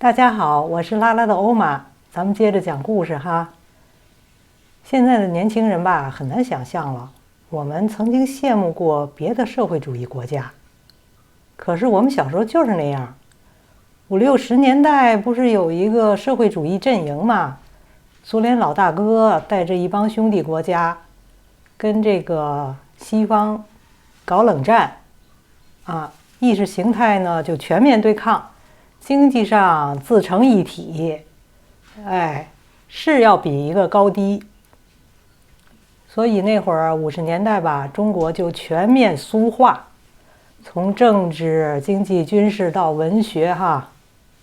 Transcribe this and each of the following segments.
大家好，我是拉拉的欧玛，咱们接着讲故事哈。现在的年轻人吧，很难想象了。我们曾经羡慕过别的社会主义国家，可是我们小时候就是那样。50、60年代不是有一个社会主义阵营嘛？苏联老大哥带着一帮兄弟国家，跟这个西方搞冷战，意识形态呢就全面对抗。经济上自成一体，是要比一个高低。所以那会儿50年代吧，中国就全面苏化，从政治、经济、军事到文学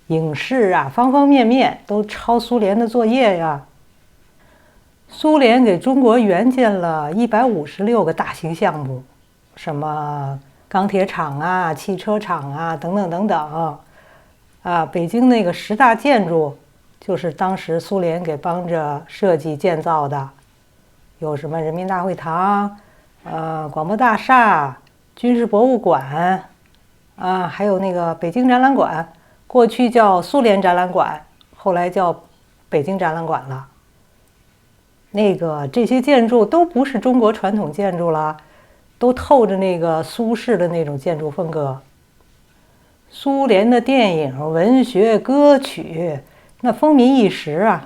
影视方方面面都抄苏联的作业呀。苏联给中国援建了156个大型项目，什么钢铁厂汽车厂等等等等。北京那个10大建筑，就是当时苏联给帮着设计建造的，有什么人民大会堂，广播大厦、军事博物馆，还有那个北京展览馆，过去叫苏联展览馆，后来叫北京展览馆了。这些建筑都不是中国传统建筑了，都透着那个苏式的那种建筑风格。苏联的电影、文学、歌曲，那风靡一时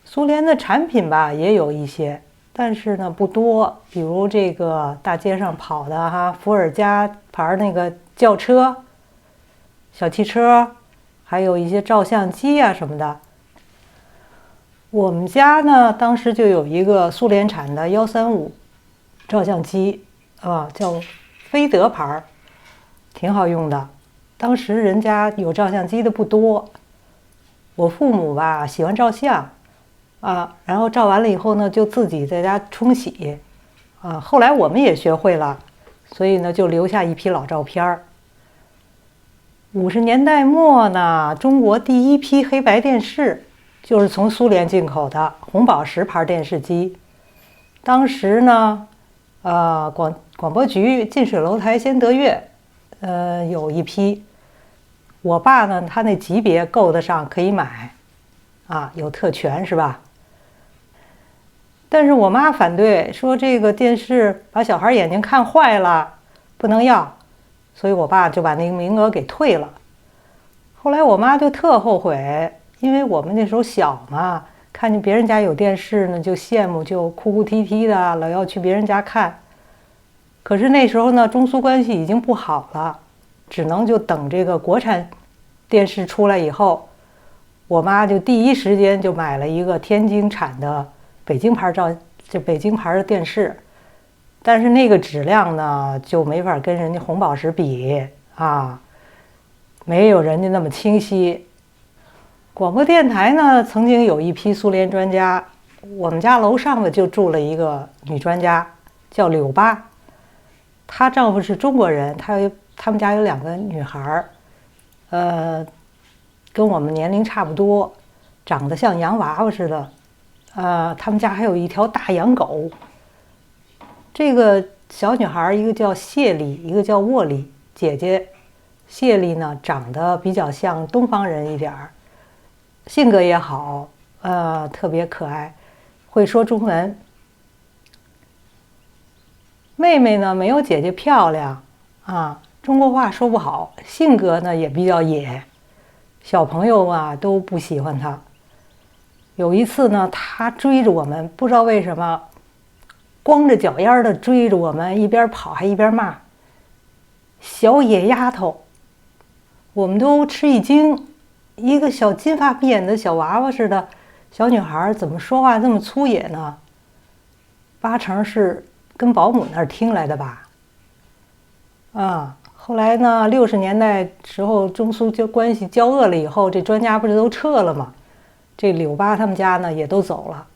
苏联的产品吧也有一些，但是呢不多。比如这个大街上跑的伏尔加牌那个轿车、小汽车，还有一些照相机什么的。我们家呢当时就有一个苏联产的135照相机叫飞德牌，挺好用的。当时人家有照相机的不多，我父母吧喜欢照相然后照完了以后呢就自己在家冲洗后来我们也学会了，所以呢就留下一批老照片。50年代末呢，中国第一批黑白电视就是从苏联进口的红宝石牌电视机。当时呢广播局近水楼台先得月有一批。我爸呢他那级别够得上可以买有特权是吧？但是我妈反对，说这个电视把小孩眼睛看坏了，不能要，所以我爸就把那个名额给退了。后来我妈就特后悔，因为我们那时候小嘛，看见别人家有电视呢就羡慕，就哭哭啼啼的老要去别人家看。可是那时候呢中苏关系已经不好了，只能就等这个国产电视出来以后，我妈就第一时间就买了一个天津产的北京牌的电视。但是那个质量呢就没法跟人家红宝石比没有人家那么清晰。广播电台呢曾经有一批苏联专家，我们家楼上的就住了一个女专家叫柳巴，她丈夫是中国人，他们家有2个女孩跟我们年龄差不多，长得像洋娃娃似的他们家还有一条大洋狗。这个小女孩一个叫谢丽，一个叫沃丽，姐姐谢丽呢长得比较像东方人一点儿，性格也好特别可爱，会说中文。妹妹呢没有姐姐漂亮中国话说不好，性格呢也比较野，小朋友都不喜欢她。有一次呢她追着我们，不知道为什么光着脚丫的追着我们，一边跑还一边骂小野丫头。我们都吃一惊，一个小金发碧眼的小娃娃似的小女孩怎么说话这么粗野呢？8成是跟保姆那儿听来的吧后来呢60年代时候中苏关系交恶了以后，这专家不是都撤了吗？这柳巴他们家呢也都走了。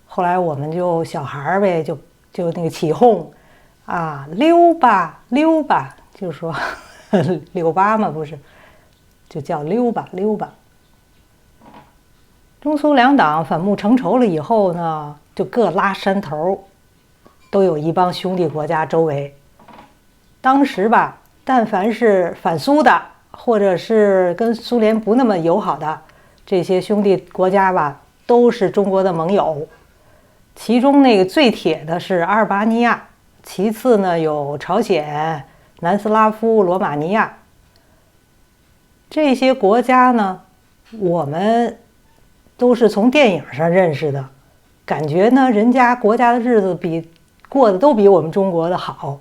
后来我们就小孩呗，就那个起哄溜吧溜吧，就说柳巴嘛不是，就叫溜吧溜吧。中苏两党反目成仇了以后呢，就各拉山头，都有一帮兄弟国家周围。当时吧但凡是反苏的，或者是跟苏联不那么友好的这些兄弟国家吧，都是中国的盟友。其中那个最铁的是阿尔巴尼亚，其次呢有朝鲜、南斯拉夫、罗马尼亚。这些国家呢，我们都是从电影上认识的，感觉呢人家国家的日子过得都比我们中国的好，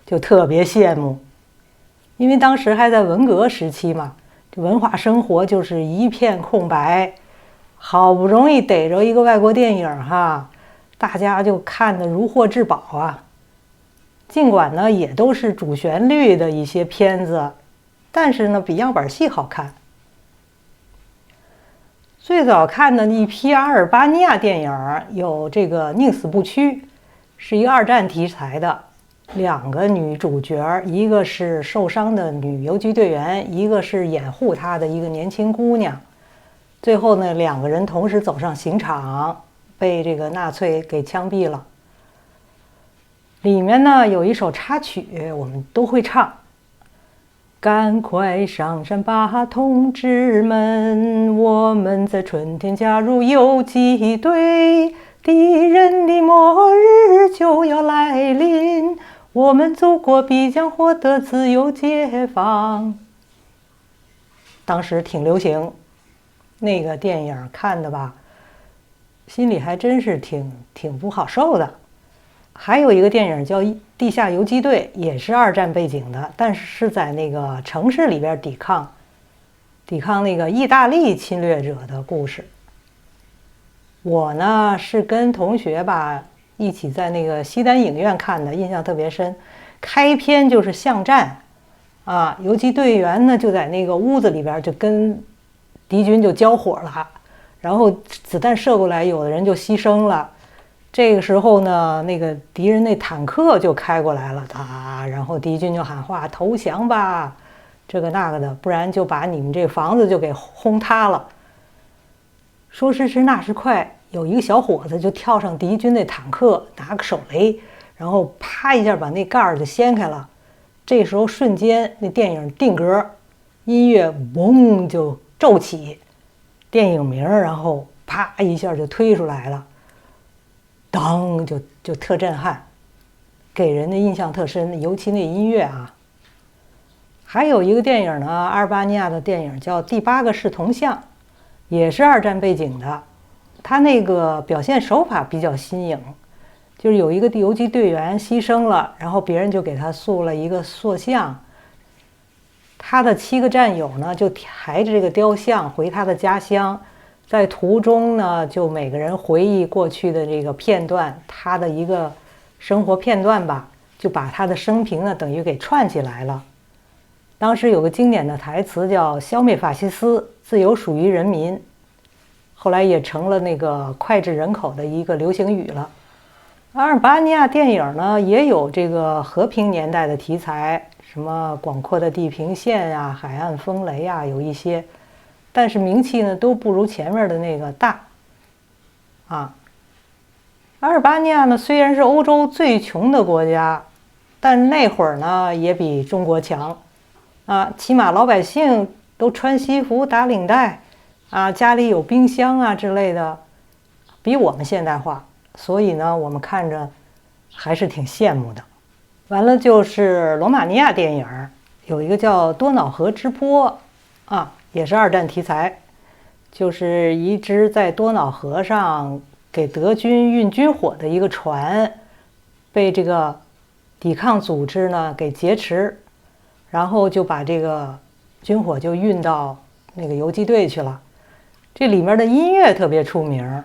就特别羡慕。因为当时还在文革时期嘛，这文化生活就是一片空白，好不容易逮着一个外国电影哈，大家就看得如获至宝啊。尽管呢也都是主旋律的一些片子，但是呢比样板戏好看。最早看的一批阿尔巴尼亚电影有这个《宁死不屈》，是一个二战题材的，2个女主角，一个是受伤的女游击队员，一个是掩护她的一个年轻姑娘。最后呢2个人同时走上刑场，被这个纳粹给枪毙了。里面呢有一首插曲我们都会唱，赶快上山吧，同志们！我们在春天加入游击队，敌人的末日就要来临，我们祖国必将获得自由解放。当时挺流行，那个电影看的吧，心里还真是挺不好受的。还有一个电影叫《地下游击队》，也是二战背景的，但是是在那个城市里边抵抗那个意大利侵略者的故事。我呢是跟同学吧一起在那个西单影院看的，印象特别深。开篇就是巷战啊，游击队员呢就在那个屋子里边就跟敌军就交火了，然后子弹射过来，有的人就牺牲了。这个时候呢，那个敌人那坦克就开过来了，然后敌军就喊话：“投降吧，这个那个的，不然就把你们这房子就给轰塌了。”说时迟，那时快，有一个小伙子就跳上敌军那坦克，拿个手雷，然后啪一下把那盖儿就掀开了。这时候瞬间，那电影定格，音乐嗡就骤起，电影名，然后啪一下就推出来了。当就特震撼，给人的印象特深，尤其那音乐啊。还有一个电影呢，阿尔巴尼亚的电影叫《第8个视铜像》，也是二战背景的。他那个表现手法比较新颖，就是有一个游击队员牺牲了，然后别人就给他塑了一个塑像。他的7个战友呢，就抬着这个雕像回他的家乡。在途中呢，就每个人回忆过去的这个片段，他的一个生活片段吧，就把他的生平呢等于给串起来了。当时有个经典的台词叫"消灭法西斯，自由属于人民"，后来也成了那个脍炙人口的一个流行语了。阿尔巴尼亚电影呢也有这个和平年代的题材，什么广阔的地平线呀、海岸风雷呀，有一些。但是名气呢都不如前面的那个大啊。阿尔巴尼亚呢虽然是欧洲最穷的国家，但那会儿呢也比中国强啊，起码老百姓都穿西服打领带啊，家里有冰箱啊之类的，比我们现代化，所以呢我们看着还是挺羡慕的。完了就是罗马尼亚电影，有一个叫《多瑙河之波》啊，也是二战题材，就是一只在多瑙河上给德军运军火的一个船，被这个抵抗组织呢给劫持，然后就把这个军火就运到那个游击队去了。这里面的音乐特别出名，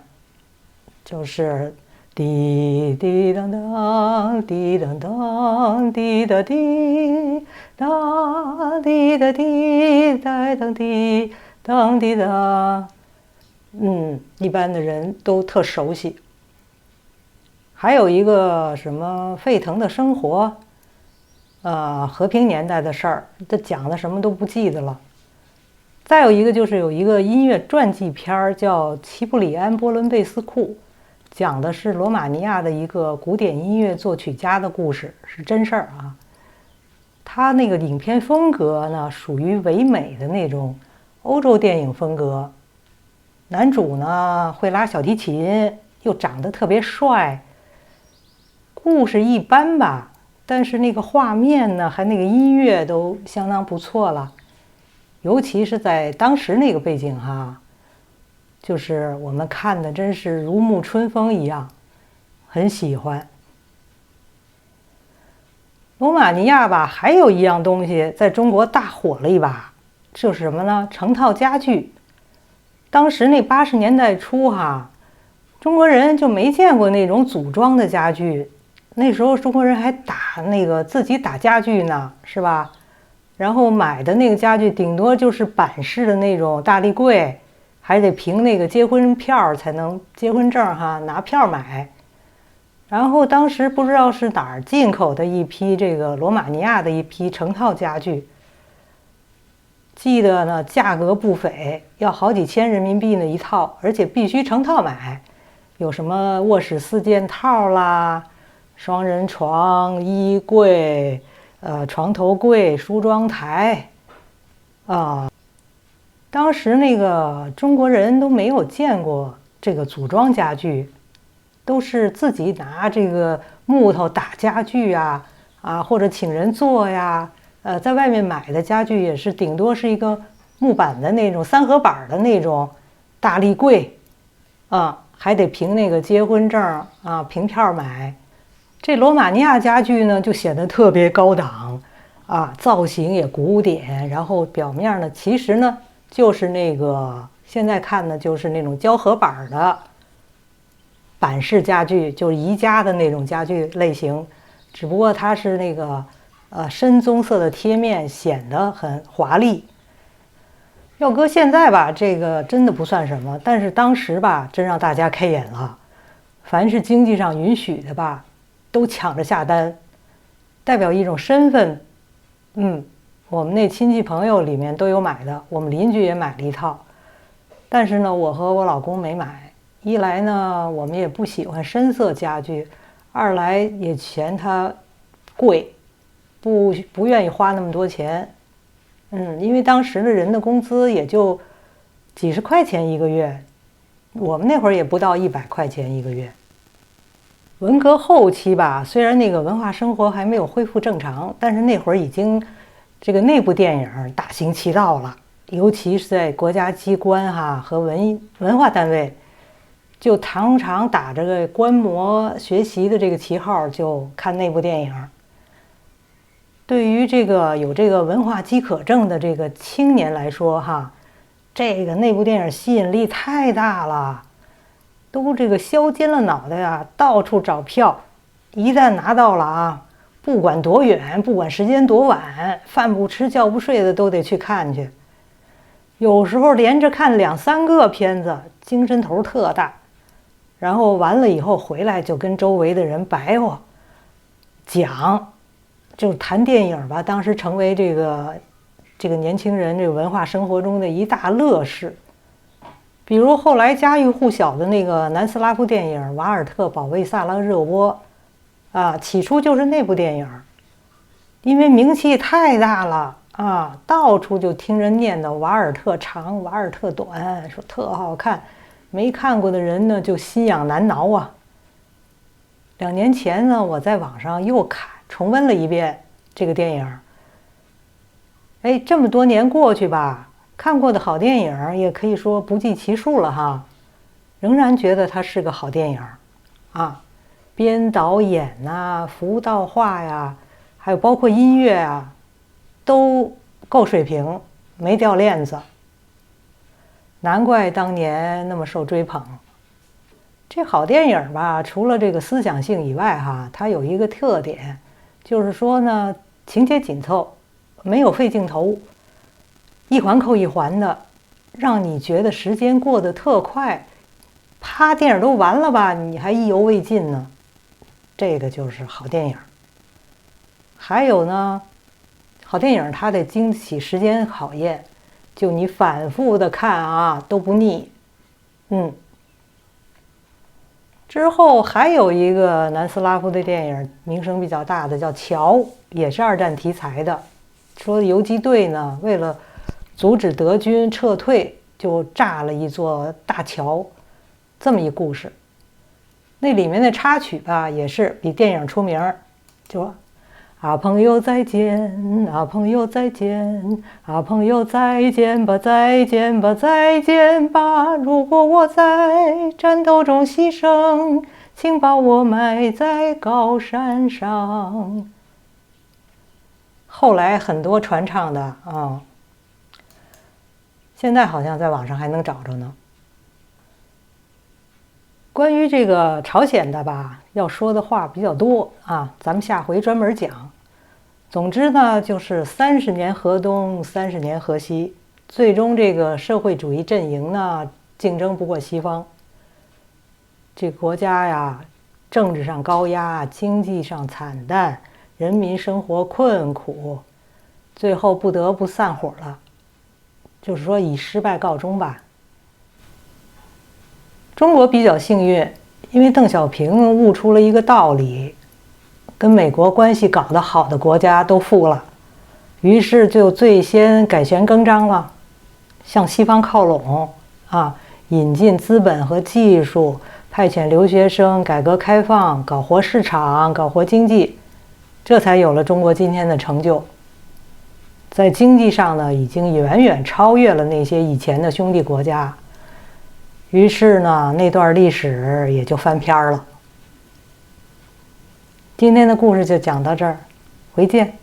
就是滴滴当当，滴当当，滴答滴，哒滴答滴，哒当滴，当滴答。一般的人都特熟悉。还有一个什么沸腾的生活，和平年代的事儿，这讲的什么都不记得了。再有一个就是有一个音乐传记片叫《齐布里安·波伦贝斯库》，讲的是罗马尼亚的一个古典音乐作曲家的故事，是真事儿啊。它那个影片风格呢，属于唯美的那种欧洲电影风格。男主呢会拉小提琴，又长得特别帅。故事一般吧，但是那个画面呢，还那个音乐都相当不错了。尤其是在当时那个背景哈，就是我们看的真是如沐春风一样，很喜欢。罗马尼亚吧，还有一样东西在中国大火了一把，就是什么呢？成套家具。当时那80年代初哈，中国人就没见过那种组装的家具。那时候中国人还自己打家具呢，是吧？然后买的那个家具顶多就是板式的那种大立柜，还得凭那个结婚票才能结婚证哈，拿票买。然后当时不知道是哪儿进口的一批这个罗马尼亚的一批成套家具，记得呢价格不菲，要好几千人民币呢一套，而且必须成套买。有什么卧室4件套啦，双人床、衣柜、床头柜、梳妆台啊。当时那个中国人都没有见过这个组装家具，都是自己拿这个木头打家具啊，或者请人做呀。在外面买的家具也是顶多是一个木板的那种3合板的那种大立柜还得凭那个结婚证凭票买。这罗马尼亚家具呢就显得特别高档造型也古典，然后表面呢其实呢就是那个现在看呢就是那种胶合板的板式家具，就是宜家的那种家具类型，只不过它是那个深棕色的贴面，显得很华丽。要搁现在吧，这个真的不算什么，但是当时吧，真让大家开眼了。凡是经济上允许的吧，都抢着下单，代表一种身份。我们那亲戚朋友里面都有买的，我们邻居也买了一套，但是呢，我和我老公没买。一来呢，我们也不喜欢深色家具；二来也嫌它贵，不愿意花那么多钱。因为当时的人的工资也就几十块钱一个月，我们那会儿也不到100块钱一个月。文革后期吧，虽然那个文化生活还没有恢复正常，但是那会儿已经这个内部电影大行其道了，尤其是在国家机关和文化单位，就常常打着个观摩学习的这个旗号就看内部电影。对于这个有这个文化饥渴症的这个青年来说这个内部电影吸引力太大了，都这个削尖了脑袋呀，到处找票。一旦拿到了不管多远，不管时间多晚，饭不吃觉不睡的都得去看去。有时候连着看2、3个片子，精神头特大。然后完了以后回来就跟周围的人白话讲。就谈电影吧，当时成为这个年轻人这个文化生活中的一大乐事。比如后来家喻户晓的那个南斯拉夫电影《瓦尔特保卫萨拉热窝》起初就是那部电影，因为名气太大了到处就听人念叨瓦尔特长，瓦尔特短，说特好看，没看过的人呢就心痒难挠2年前呢，我在网上又重温了一遍这个电影。这么多年过去吧，看过的好电影也可以说不计其数了仍然觉得它是个好电影编导演服道化呀，还有包括音乐都够水平，没掉链子。难怪当年那么受追捧。这好电影吧，除了这个思想性以外它有一个特点，就是说呢，情节紧凑，没有费镜头，一环扣一环的，让你觉得时间过得特快。啪，电影都完了吧，你还意犹未尽呢。这个就是好电影。还有呢，好电影它得经得起时间考验，就你反复的看都不腻。之后还有一个南斯拉夫的电影，名声比较大的叫《桥》，也是二战题材的。说游击队呢，为了阻止德军撤退，就炸了一座大桥，这么一故事。那里面的插曲吧，也是比电影出名，就啊朋友再见，啊朋友再见，啊朋友再见吧，再见吧，再见吧。如果我在战斗中牺牲，请把我埋在高山上。后来很多传唱的啊，现在好像在网上还能找着呢。关于这个朝鲜的吧，要说的话比较多啊，咱们下回专门讲。总之呢，就是30年河东，30年河西，最终这个社会主义阵营呢，竞争不过西方。这个国家呀，政治上高压，经济上惨淡，人民生活困苦，最后不得不散伙了，就是说以失败告终吧。中国比较幸运，因为邓小平悟出了一个道理，跟美国关系搞得好的国家都富了，于是就最先改弦更张了，向西方靠拢啊，引进资本和技术，派遣留学生，改革开放，搞活市场，搞活经济，这才有了中国今天的成就。在经济上呢，已经远远超越了那些以前的兄弟国家。于是呢，那段历史也就翻篇了。今天的故事就讲到这儿，回见。